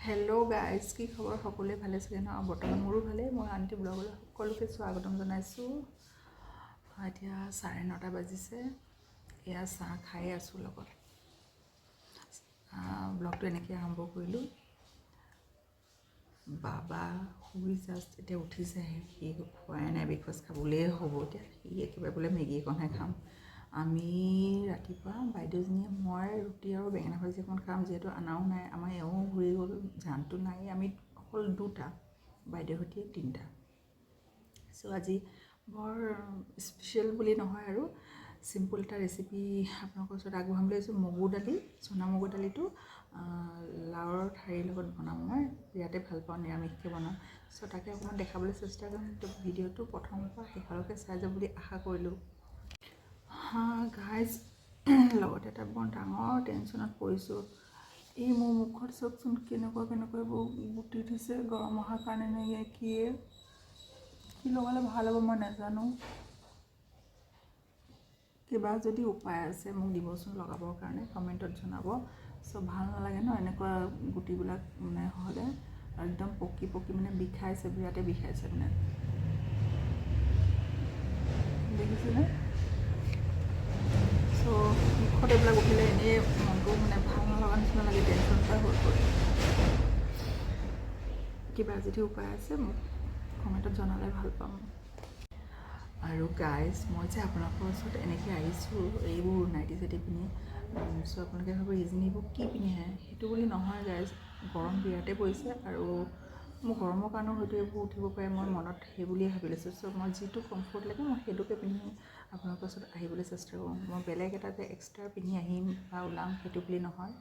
Hello' guys, কি খবৰ? সকলোৱে ভালে চাগে ন? বৰ্তমান মোৰো ভালেই। মই আন্টি ব্লগলৈ সকলোকে স্বাগতম জনাইছোঁ। এতিয়া 9:30 বাজিছে। এয়া চাহ খাই আছোঁ লগত। ব্লগটো এনেকৈ আৰম্ভ কৰিলোঁ। বাবা শুই জাষ্ট এতিয়া উঠিছেহে। সি খোৱাই নাই, ব্ৰেকফাষ্ট খাবলৈয়ে হ'ব এতিয়া। সি একেবাৰে বোলে মেগী অকণহে খাম। আমি ৰাতিপুৱা বাইদেউজনীয়ে মই ৰুটি আৰু বেঙেনা ভাজি অকণ খাম, যিহেতু আনাও নাই। আমাৰ এওঁ ঘূৰি গ'ল, জানটো নাই। আমি অকল 2টা, বাইদেউৰ সৈতে 3টা। চ' আজি বৰ স্পেচিয়েল বুলি নহয় আৰু চিম্পুল এটা ৰেচিপি আপোনালোকৰ ওচৰত আগবঢ়াম বুলি ভাবিছোঁ। মগু দালি, চনা মগু দালিটো লাওৰ ঠাৰিৰ লগত বনাম। মই বিৰাটেই ভাল পাওঁ নিৰামিষকৈ বনাওঁ। চ' তাকে অকণমান দেখাবলৈ চেষ্টা কৰিম। তো ভিডিঅ'টো প্ৰথমৰ পৰা শেষলৈকে চাই যাব বুলি আশা কৰিলোঁ। গাইজ, লগতে এটা বৰ ডাঙৰ টেনশ্যনত পৰিছোঁ। এই মোৰ মুখত চাওকচোন কেনেকুৱা এইবোৰ গুটি উঠিছে। গৰম অহাৰ কাৰণে নে কি লগালে ভাল হ'ব মই নাজানো। কিবা যদি উপায় আছে মোক দিবচোন লগাবৰ কাৰণে, কমেণ্টত জনাব। চ' ভাল নালাগে ন এনেকুৱা গুটিবিলাক মানে হ'লে। একদম পকি মানে বিষাইছে, বিৰাটেই বিষাইছে মানে। দেখিছেনে? চ' মুখত এইবিলাক উঠিলে এনেই মনটো মানে ভাল নলগা নিচিনা লাগে, টেনশ্যন এটা হৈ পৰে। কিবা যদি উপায় আছে মোক কমেণ্টত জনালে ভাল পাম। আৰু গাইজ, মই যে আপোনালোকৰ ওচৰত এনেকৈ আহিছোঁ এইবোৰ নাইটি চাইটি পিন্ধি। চ' আপোনালোকে ভাবিব এইবোৰ কি পিন্ধি আহে। সেইটো বুলি নহয় গাইজ, গৰম বিৰাটেই পৰিছে আৰু মোৰ গৰমৰ কাৰণেও হয়তো এইবোৰ উঠিব পাৰে। মই মনত সেই বুলিয়ে ভাবি লৈছোঁ। চ' মই যিটো কমফৰ্ট লাগে মই সেইটোকে পিন্ধি আপোনালোকৰ ওচৰত আহিবলৈ চেষ্টা কৰোঁ। মই বেলেগ এটা যে এক্সট্ৰা পিন্ধি আহিম বা ওলাম সেইটো বুলি নহয়।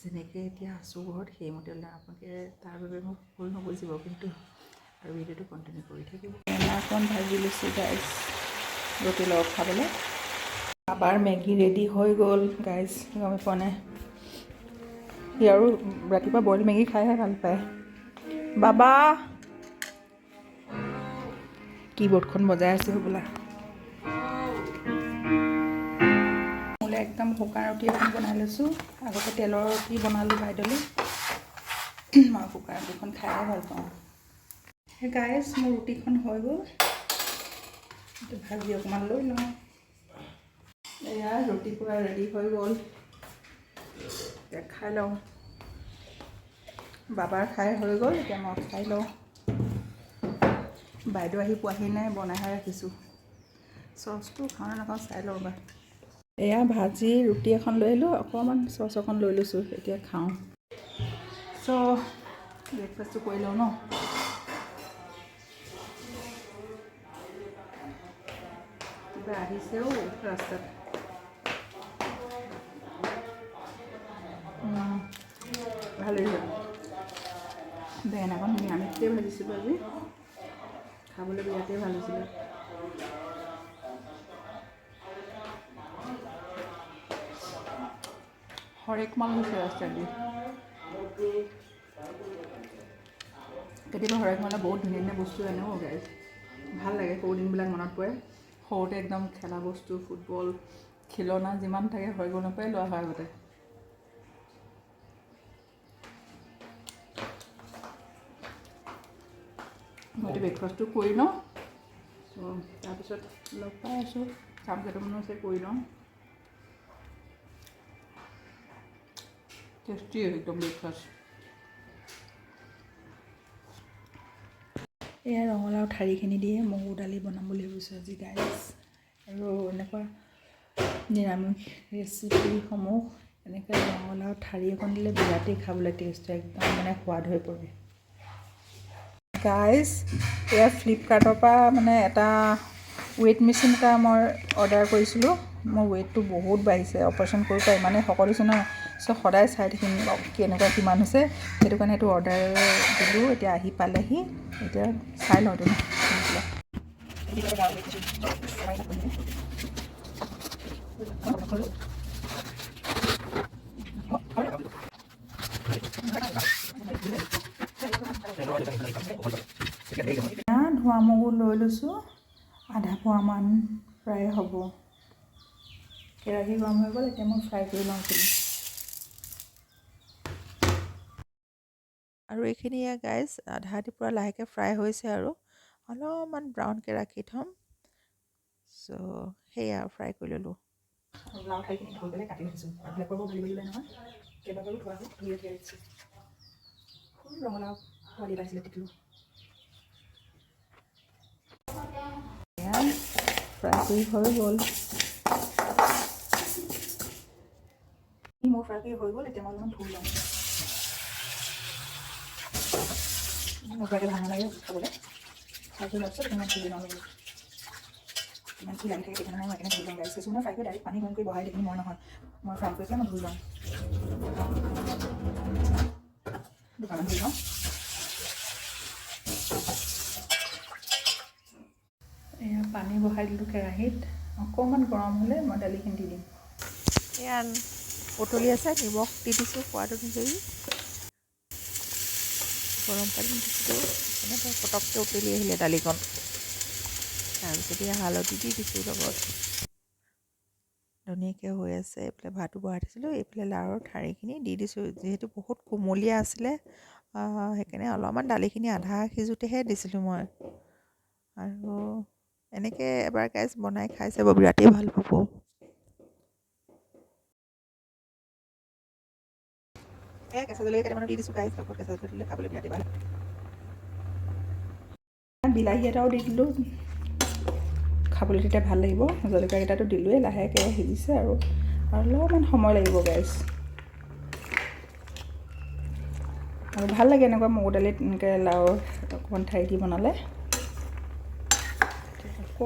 যেনেকৈ এতিয়া আছোঁ ঘৰত সেইমতে ওলাম। আপোনালোকে তাৰ বাবে মোক ভুল নুবুজিব কিন্তু, আৰু ভিডিঅ'টো কণ্টিনিউ কৰি থাকিব। অকণ ভাজি লৈছোঁ গাইজ ৰুটিৰ লগত খাবলৈ। বাবাৰ মেগী ৰেডি হৈ গ'ল গাইজ, গম পোৱা নাই। সি আৰু ৰাতিপুৱা বইল মেগী খাইহে ভাল পায়। বাবা কীবৰ্ডখন বজাই আছে হ'বলা। মোলৈ একদম শুকান ৰুটি এখন বনাই লৈছোঁ। আগতে তেলৰ ৰুটি বনালোঁ বাইদেউলৈ। মই শুকান ৰুটিখন খাইহে ভাল পাওঁ। গাইজ, মোৰ ৰুটিখন হৈ গ'ল। ভাজি অকণমান লৈ লওঁ। এয়া ৰুটি পুৰা ৰেডি হৈ গ'ল। এতিয়া খাই লওঁ। বাবাৰ খাই হৈ গ'ল, এতিয়া মই খাই লওঁ। বাইদেউ আহি পোৱাহি নাই, বনাইহে ৰাখিছোঁ। চচটো খাওঁ নাখাওঁ চাই লওঁ বা। এয়া ভাজি ৰুটি এখন লৈ আহিলোঁ, অকণমান চচ অকণ লৈ লৈছোঁ, এতিয়া খাওঁ। চ' ব্ৰেকফাষ্টটো কৰি লওঁ ন। কিবা আহিছেও ৰাস্তাত। ভালেই হ'ল। বেঙেনাকণ নিৰামিষকৈ ভাজিছিলোঁ আজি, খাবলৈ বিৰাটেই ভাল হৈছিলে। হৰেক মাল হৈছে ৰাস্তাদি। কেতিয়াবা হৰেক মালে বহুত ধুনীয়া ধুনীয়া বস্তু আনে ন গাইজ। ভাল লাগে, সৰু দিনবিলাক মনত পৰে। সৰুতে একদম খেলা বস্তু, ফুটবল, খেলনা যিমান থাকে হৰেক মালৰ পৰাই লোৱা হয় আগতে। মইতো ব্ৰেকফাষ্টটো কৰি লওঁ। চ' তাৰপিছত লগ পাই আছোঁ, কাম কেইটামানো আছে কৰি লওঁ। টেষ্টি একদম ব্ৰেকফাষ্ট। এয়া ৰঙালাও ঠাৰিখিনি দিয়ে মগু দালি বনাম বুলি ভাবিছোঁ আজি গাইজ। আৰু এনেকুৱা নিৰামিষ ৰেচিপিসমূহ এনেকৈ ৰঙালাও ঠাৰি এখন দিলে বিৰাটেই খাবলৈ টেষ্ট হয়, একদম মানে সোৱাদ হৈ পৰে। গাইজ, এয়া ফ্লিপকাৰ্টৰ পৰা মানে এটা ৱেইট মেচিন এটা মই অৰ্ডাৰ কৰিছিলোঁ। মোৰ ৱেইটটো বহুত বাঢ়িছে, অপাৰেশ্যন কৰিব পাৰি ইমানেই শকত হৈছোঁ ন। চ' সদায় চাই থাকিম কেনেকুৱা কিমান হৈছে, সেইটো কাৰণে এইটো অৰ্ডাৰ দিলোঁ। এতিয়া আহি পালেহি, এতিয়া চাই লওঁ এইটো। ধোৱা মগু লৈ লৈছোঁ, আধা পোৱামান প্ৰায় হ'ব। কেৰাহী গৰম হৈ গ'ল, এতিয়া মই ফ্ৰাই কৰি লওঁ। আৰু এইখিনি গাইজ আধা আধি পূৰা লাহেকৈ ফ্ৰাই হৈছে আৰু অলপমান ব্ৰাউনকৈ ৰাখি থ'ম। চ' সেয়া ফ্ৰাই কৰি ল'লোঁ। লাও ঠাইখিনি ধুই পেলাই কাটি ৰাখিছোঁ আৰু ব্লেকৰ ভাজি দিলে নহয় কেইবাবাৰো ধোৱা হয় ধুই ৰাখি ৰাখিছোঁ। ৰঙালাও পোৱালি পাইছিলে তিতিলোঁ ফ্ৰাই কৰি হৈ গ'ল। মোৰ ফ্ৰাই কৰি হৈ গ'ল। এতিয়া মই অলপমান ধুই লওঁ। নোপোৱাকৈ ভাল নালাগে খাবলৈ। ফ্ৰাই কৰি লোৱাৰ পিছত ইমান ধুই লওঁ অলপ। ইমান কি লাগি থাকে সেইকাৰণে মই একেবাৰে ধুই লওঁ গাইছ। কিছুমানে ফ্ৰাই কৰি ডাইৰেক্ট পানী গৰম কৰি বহাই দিয়ে, মই নহয়। মই ফ্ৰাই কৰি মই ধুই লওঁ। দুটামান ধুই লওঁ। এয়া পানী বহাই দিলোঁ কেৰাহীত। অকণমান গৰম হ'লে মই দালিখিনি দি দিম। এয়া উতলি আছে, নিমখ দি দিছোঁ সোৱাদ অনুযায়ী। গৰম পানী দিছিলোঁ এনেকৈ পটককৈ উতলি আহিলে দালিকণ। তাৰপিছত এয়া হালধি দি দিছোঁ লগত। ধুনীয়াকৈ হৈ আছে। এইফালে ভাতো বহাই থৈছিলোঁ, এইফালে লাওৰ ঠাৰিখিনি দি দিছোঁ। যিহেতু বহুত কোমলীয়া আছিলে সেইকাৰণে অলপমান দালিখিনি আধা সিজোতেহে দিছিলোঁ মই। আৰু এনেকৈ এবাৰ গাইজ বনাই খাই চাব, বিৰাটেই ভাল পাব। কেঁচা জলকীয়া কেইটামানো দি দিছোঁ গাইজ। লগত কেঁচা জলকীয়া দিলে খাবলৈ বিৰাটেই ভাল। বিলাহী এটাও দি দিলোঁ, খাবলৈ তেতিয়া ভাল লাগিব। জলকীয়াকেইটাটো দিলোঁৱেই, লাহেকৈ সিজিছে আৰু অলপমান সময় লাগিব গাইজ। আৰু ভাল লাগে এনেকুৱা মগু দালিত এনেকৈ লাও অকণমান ঠাৰি দি বনালে।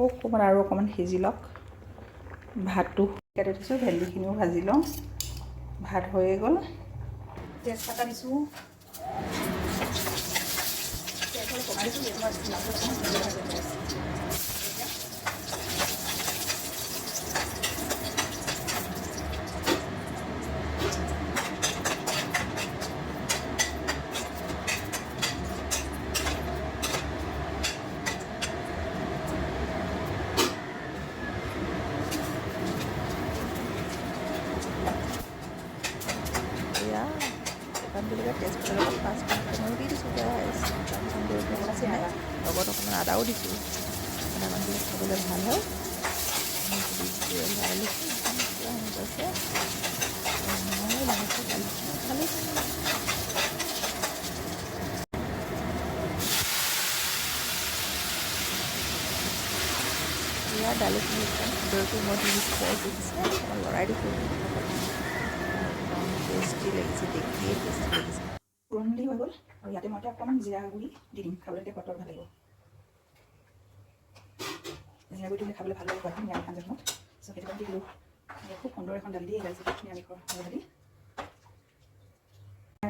অকণমান আৰু অকণমান সিজি লওক। ভাতটো কাটি দিছোঁ, ভেন্দিখিনিও ভাজি লওঁ। ভাত হৈয়ে গ'ল। তেজপাত দিছোঁ। এয়া শুকান জলকীয়া তেজপাতৰ লগত পাঁচফোৰণ কেইটামানো দি দিছোঁ গাইজ। তাৰপিছত জলকীয়া চলকীয়া লগত অকণমান আদাও দিছোঁ। আদাকণ দিলে খাবলৈ ভাল হয়। ধুনীয়াকৈ দি দিছোঁ, লৰাই লৈছোঁ। একদম পূৰা হৈ গৈছে। মই লাহেকৈ দালিখিনি ঢালি দিম। এয়া দালিখিনি একদম সুন্দৰকৈ মই দি দিছোঁ গাইজ। দেখিছে অকণমান লৰাই দিছোঁ। একদম টেষ্টি লাগিছে, দেখিয়ে টেষ্টি লাগিছে। পুৰণি হৈ গ'ল আৰু ইয়াতে মই অকণমান জিৰা গুড়ি দি দিম, খাবলৈ তেতিয়া সোৱাদটো ভাল লাগিব। জিৰা গুড়ি দিলে খাবলৈ ভাল লাগিব নিৰামিষ আঞ্জাখনত। চ' সেইটো কাৰণে দিলোঁ। খুব সুন্দৰ এখন দালি দিয়ে গাইজ, নিৰামিষৰ দালি।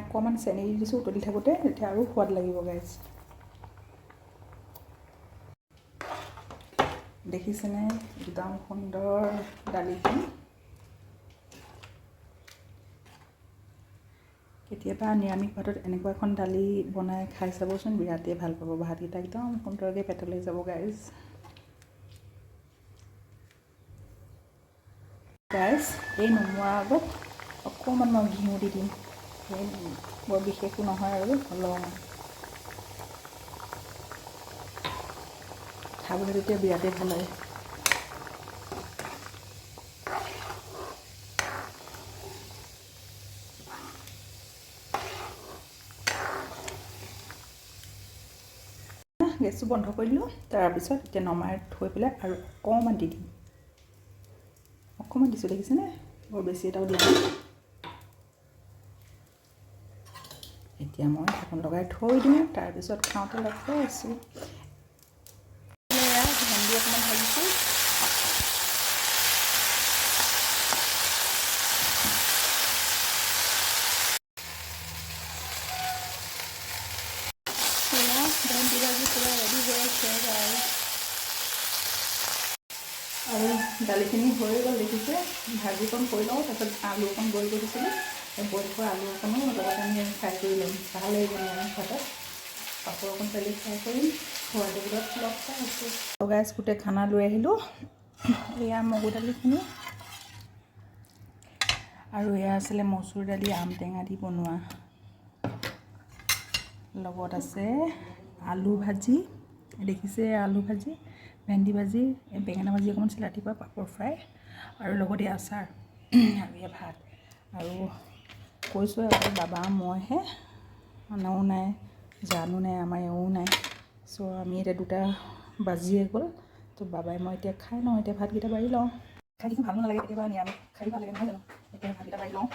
অকণমান চেনি দি দিছোঁ উতলি থাকোঁতে, তেতিয়া আৰু সোৱাদ লাগিব গাইজ। দেখিছেনে একদম সুন্দৰ দালিখিনি। কেতিয়াবা নিৰামিষ ভাতত এনেকুৱা এখন দালি বনাই খাই চাবচোন, বিৰাটেই ভাল পাব। ভাতকেইটা একদম সুন্দৰকৈ পেটলৈ যাব গাইজ। এই নমোৱাৰ আগত অকণমান মই ঘিউ দি দিম। বৰ বিশেষো নহয় আৰু অলপমান। খাবলৈ তেতিয়া বিৰাটেই ভাল লাগে। গেছটো বন্ধ কৰি দিলোঁ। তাৰপিছত এতিয়া নমাই থৈ পেলাই আৰু অকণমান দি দিম। অকণমান দিছোঁ, দেখিছেনে? বৰ বেছি এটাও দিয়া নাই। এতিয়া মই ঢাকোন লগাই থৈ দিওঁ। তাৰপিছত খাওঁতে লগাই আছোঁ। ভেন্দি অকণমান ভাজিছোঁ। ভেন্দি ভাজি পুৰা ৰেডি হৈ আছে আৰু দালিখিনি হৈ গ'ল, দেখিছে? ভাজিকণ কৰি লওঁ, তাৰপিছত আলু অকণ বইল কৰি দিছিলোঁ। বইল কৰা আলু অকণো লগতে আমি ফ্ৰাই কৰি ল'ম। ভাল লাগিব নিৰামিষ ভাতত। পাপৰ অকণ তেলি ফ্ৰাই কৰিম। খোৱা টেবুলত লগ পাই আছোঁ। গাইজ গোটেই খানা লৈ আহিলোঁ। এয়া মগু দালিখিনি আৰু এয়া আছিলে মচুৰ দালি আম টেঙা দি বনোৱা। লগত আছে আলু ভাজি, দেখিছে আলু ভাজি, ভেন্দি ভাজি, বেঙেনা ভাজি অকণমান আছিল ৰাতিপুৱা, পাপৰ ফ্ৰাই আৰু লগতে আচাৰ আৰু এয়া ভাত। আৰু কৈছোঁ আৰু বাবা মইহে, মানাও নাই, জানো নাই, আমাৰ এওঁ নাই। চ' আমি এতিয়া 2টা বাজিয়ে গ'ল। তো বাবাই মই এতিয়া খাই লওঁ, এতিয়া ভাতকেইটা বাঢ়ি লওঁ। খাই দেখি ভালো নালাগে, কেতিয়াবা নিৰামিষ খাই ভাল লাগে নহয় জানো। এতিয়া ভাতকেইটা বাঢ়ি লওঁ।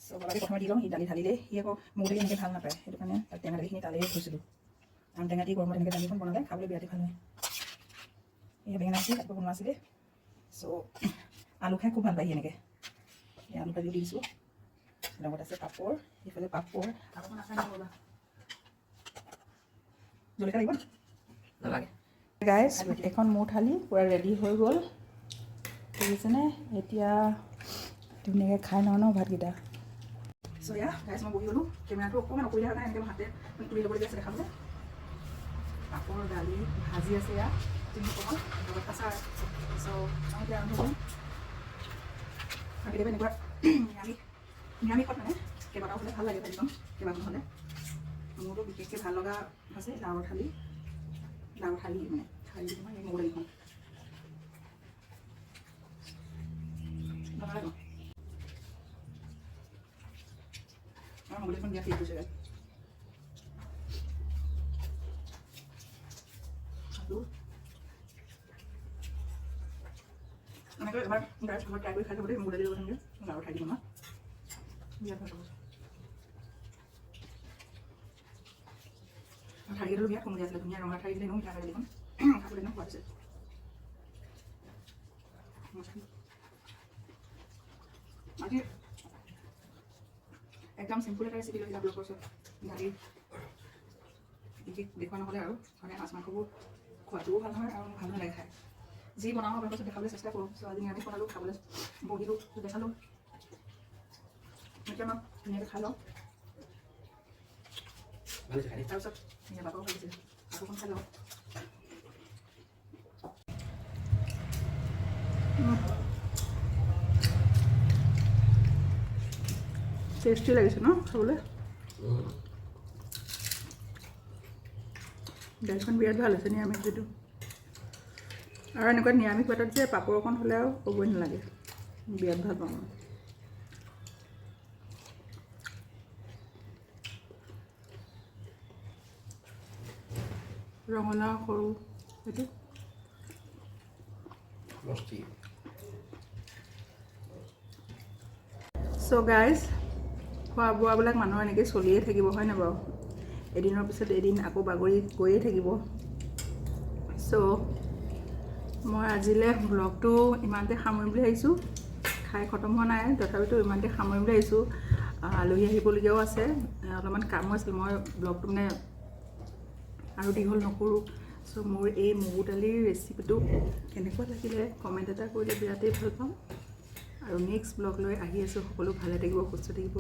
চ' বাবাকে প্ৰথমে দি লওঁ, সি দালি ঢালিলে, সি আকৌ মগু দালি এনেকৈ ভাল নাপায়, সেইটো কাৰণে তাক টেঙা দালিখিনি তালেই থৈছিলোঁ। আম টেঙা দি গৰমত এনেকৈ দালিখন বনালে খাবলৈ বিৰাটেই ভাল হয়। এয়া বেঙেনা ভাজি ৰাতিপুৱা বনোৱা আছিলে। চ' আলু খাই খুব ভাল পায় সি এনেকৈ। এই আলু ভাজিও দি দিছোঁ, লগত আছে পাপৰ, এইফালে পাপৰ অকণমান আছে নক'বা, জলকীয়া লাগিব নালাগে। গাইজ এখন মোৰ থালি পূৰা ৰেডি হৈ গ'ল, দেখিছেনে। এতিয়া ধুনীয়াকৈ খাই লওঁ ন ভাতকেইটা। চ' এয়া গাইজ মই বহি গ'লোঁ, কেমেৰাটো অকণমান অসুবিধা হয় এনেকৈ হাতে তুলি ল'বলগীয়া আছে দেখাবলৈ। পাপৰ, দালি, ভাজি আছে এয়া 3 অকণমান, লগত আচাৰ। চ' মই এতিয়া আৰম্ভ কৰিম। আৰু কেতিয়াবা এনেকুৱা নিৰামিষত মানে কেইবাটাও হ'লে ভাল লাগে ভাজিখন, কেইবাখন হ'লে। মোৰতো বিশেষকৈ ভাল লগা আছে লাওৰ থালি মানে থালি তোমাৰ এই মগু দালিখন ভাল লাগে। মগু দালিখন বিৰাট ঠিক হৈছে। এনেকৈ এবাৰ গাইজ ঘৰত ট্ৰাই কৰি খাই থাকোঁতে মগু দালি লগত এনেকৈ লাওৰ ঠাৰি দি বনোৱা বিৰাট ভাল পাব। ঠাৰিকেইডালো বিৰাট কোমলীয়া আছিলে, ধুনীয়া ৰঙা ঠাৰি দিলে এনেও মিঠা দালিখন খাবলৈ একদম সোৱাদ আছে। আজি একদম চিম্পুল এটা ৰেচিপি লৈ যাবলৈ কৈছোঁ। দালি বিশেষ দেখুওৱা নহ'লে আৰু মানে মাছ মাংসবোৰ খোৱাটোও ভাল হয় আৰু ভাল নালাগে খাই। যি বনাওঁ আপোনাৰ পাছত দেখাবলৈ চেষ্টা কৰোঁ। চ' আজি নিৰামিষ বনালোঁ, খাবলৈ বহিলোঁ, দেখালোঁ। এতিয়া মই ধুনীয়াকৈ খাই লওঁ, তাৰপিছত বাবাও খাই দিছে, বাবুখন খাই লওঁ। টেষ্টি লাগিছে ন খাবলৈ। দালিখন বিৰাট ভাল হৈছে নিৰামিষ যিটো। আৰু এনেকুৱা নিৰামিষ ভাতত যে পাপৰ অকণ হ'লে আৰু ক'বই নালাগে, বিৰাট ভাল পাওঁ মই। ৰঙালাও সৰু সেইটো চ' গাইজ খোৱা বোৱাবিলাক মানুহৰ এনেকৈ চলিয়ে থাকিব হয়নে বাৰু। এদিনৰ পিছত এদিন আকৌ বাগৰি গৈয়ে থাকিব। চ' মই আজিলৈ ব্লগটো ইমানতে সামৰিম বুলি ভাবিছোঁ। খাই খতম হোৱা নাই, তথাপিতো ইমানতে সামৰিম বুলি ভাবিছোঁ। আলহী আহিবলগীয়াও আছে, অলপমান কামো আছিল। মই ব্লগটো মানে আৰু দীঘল নকৰোঁ। চ' মোৰ এই মগু দালিৰ ৰেচিপিটো কেনেকুৱা লাগিলে কমেণ্ট এটা কৰিলে বিৰাটেই ভাল পাম। আৰু নেক্সট ব্লগ লৈ আহি আছোঁ। সকলো ভালে থাকিব, সুস্থ থাকিব।